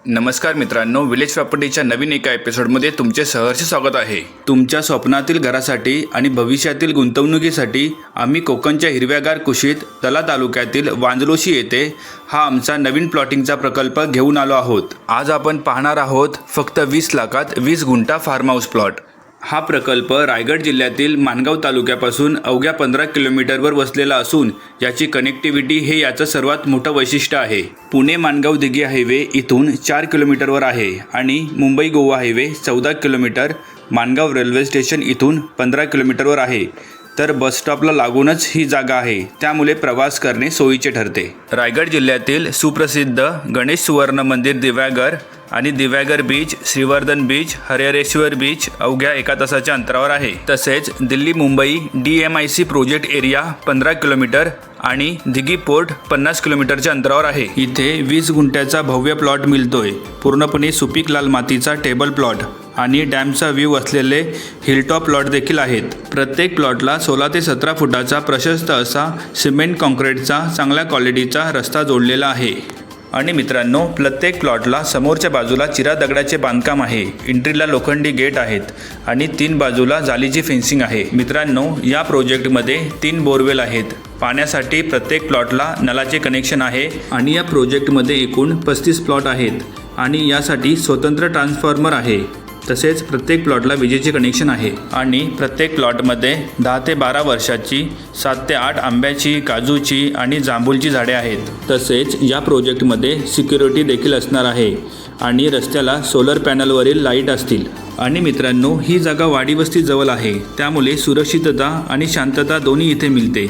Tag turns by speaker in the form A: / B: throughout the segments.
A: नमस्कार मित्रांनो, विलेज प्रॉपर्टीच्या नवीन एका एपिसोडमध्ये तुमचे सहर्ष स्वागत आहे। तुमच्या स्वप्नातील घरासाठी आणि भविष्यातील गुंतवणुकीसाठी आम्ही कोकणच्या हिरव्यागार कुशीत तला तालुक्यातील वांजलोशी येथे हा आमचा नवीन प्लॉटिंगचा प्रकल्प घेऊन आलो आहोत। आज आपण पाहणार आहोत फक्त 20 लाखात 20 गुंठा फार्म हाऊस प्लॉट। हा प्रकल्प रायगड जिल्ह्यातील माणगाव तालुक्यापासून अवघ्या 15 किलोमीटरवर वसलेला असून याची कनेक्टिव्हिटी हे याचं सर्वात मोठं वैशिष्ट्य आहे। पुणे माणगाव दिघी हायवे इथून 4 किलोमीटरवर आहे आणि Mumbai Goa highway 14 kilometre, Mangaon railway station इथून 15 किलोमीटरवर आहे। तर बस स्टॉपला लागूनच ही जागा आहे, त्यामुळे प्रवास करणे सोयीचे ठरते। रायगड जिल्ह्यातील सुप्रसिद्ध गणेश सुवर्ण मंदिर दिव्यागर आणि Diveagar beach, Shrivardhan beach, Harihareshwar beach अवघ्या 1 तासाच्या अंतरावर आहे। तसेच Delhi Mumbai DMIC project area 15 kilometre आणि दिघी पोर्ट 50 किलोमीटरच्या अंतरावर आहे। इथे 20 गुंठ्याचा भव्य प्लॉट मिळतोय। पूर्णपणे सुपीक लाल मातीचा टेबल प्लॉट आणि डॅमचा व्ह्यू असलेले हिलटॉप प्लॉट देखील आहेत। प्रत्येक प्लॉटला 16 ते 17 फुटाचा प्रशस्त असा सिमेंट कॉन्क्रीटचा चांगल्या क्वालिटीचा रस्ता जोडलेला आहे। आणि मित्रांनो, प्रत्येक प्लॉटला समोरच्या बाजूला चिरा दगडाचे बांधकाम आहे। एंट्रीला लोखंडी गेट आहेत आणि 3 बाजूला जालीची फेन्सिंग आहे। मित्रांनो, या प्रोजेक्टमध्ये 3 बोरवेल आहेत। पाण्यासाठी प्रत्येक प्लॉटला नलाचे कनेक्शन आहे आणि या प्रोजेक्टमध्ये एकूण 35 प्लॉट आहेत आणि यासाठी स्वतंत्र ट्रान्सफॉर्मर आहे। तसेच प्रत्येक प्लॉटला विजेचे कनेक्शन आहे आणि प्रत्येक प्लॉटमध्ये 10 ते 12 वर्षाची 7 ते 8 आंब्याची, काजूची आणि जांभूळची झाडे आहेत। तसेच या प्रोजेक्टमध्ये सिक्युरिटी देखील असणार आहे आणि रस्त्याला सोलर पॅनलवरील लाईट असतील। आणि मित्रांनो, ही जागा वाडीवस्ती जवळ आहे, त्यामुळे सुरक्षितता आणि शांतता दोन्ही इथे मिळते।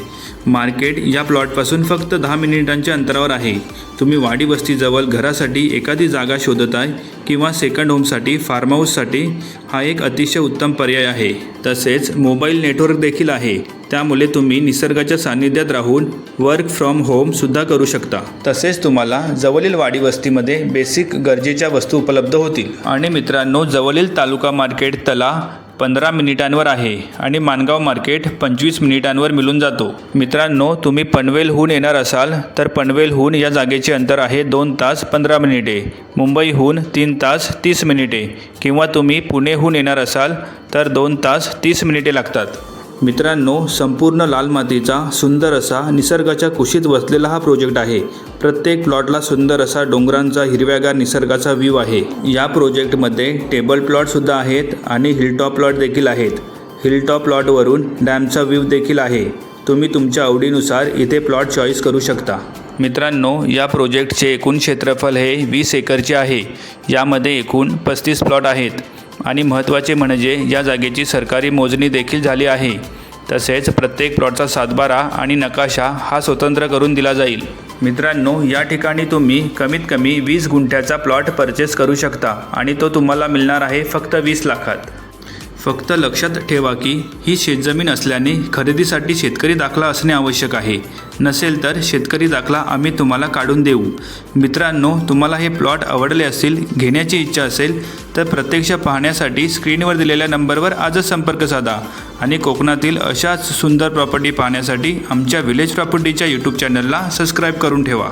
A: मार्केट या प्लॉटपासून फक्त 10 मिनिटांच्या अंतरावर आहे। तुम्ही वाडीवस्तीजवळ घरासाठी एखादी जागा शोधत आहे किंवा सेकंड होमसाठी, फार्म हाऊससाठी हा एक अतिशय उत्तम पर्याय आहे। तसेच मोबाईल नेटवर्क देखील आहे, त्यामुळे तुम्ही निसर्गाच्या सान्निध्यात राहून वर्क फ्रॉम होम सुद्धा करू शकता। तसेच तुम्हाला जवळील वाडीवस्तीमध्ये बेसिक गरजेच्या वस्तू उपलब्ध होतील। आणि मित्रांनो, जवळील तालुका मार्केट तला 15 मिनिटांवर आहे आणि माणगाव मार्केट 25 मिनिटांवर मिळून जातो। मित्रांनो, तुम्ही पनवेलहून येणार असाल तर पनवेलहून या जागेचे अंतर आहे 2 तास 15 मिनिटे, मुंबईहून 3 तास 30 मिनिटे किंवा तुम्ही पुणेहून येणार असाल तर 2 तास 30 मिनिटे लागतात। मित्रांनो, संपूर्ण लाल मातीचा सुंदर असा निसर्गाच्या कुशीत वसलेला हा प्रोजेक्ट आहे। प्रत्येक प्लॉटला सुंदर असा डोंगरांचा हिरव्यागार निसर्गाचा व्ह्यू आहे। या प्रोजेक्टमध्ये टेबल प्लॉटसुद्धा आहेत आणि हिलटॉप प्लॉट देखील आहेत। हिलटॉप प्लॉटवरून डॅमचा व्ह्यू देखील आहे। तुम्ही तुमच्या आवडीनुसार इथे प्लॉट चॉईस करू शकता। मित्रांनो, या प्रोजेक्टचे एकूण क्षेत्रफळ हे 20 एकरचे आहे। यामध्ये एकूण 35 प्लॉट आहेत आणि महत्त्वाचे म्हणजे या जागेची सरकारी मोजणी देखील झाली आहे। तसेच प्रत्येक प्लॉटचा सातबारा आणि नकाशा हा स्वतंत्र करून दिला जाईल। मित्रांनो, या ठिकाणी तुम्ही कमीत कमी 20 गुंठ्याचा प्लॉट परचेस करू शकता आणि तो तुम्हाला मिळणार आहे फक्त 20 लाखात। फक्त लक्षात ठेवा की ही शेतजमीन असल्याने खरेदीसाठी शेतकरी दाखला असणे आवश्यक आहे। नसेल तर शेतकरी दाखला आम्ही तुम्हाला काढून देऊ। मित्रांनो, तुम्हाला हे प्लॉट आवडले असतील, घेण्याची इच्छा असेल तर प्रत्यक्ष पाहण्यासाठी स्क्रीनवर दिलेल्या नंबरवर आजच संपर्क साधा आणि कोकणातील अशाच सुंदर प्रॉपर्टी पाहण्यासाठी आमच्या विलेज प्रॉपर्टीच्या यूट्यूब चॅनलला सबस्क्राईब करून ठेवा।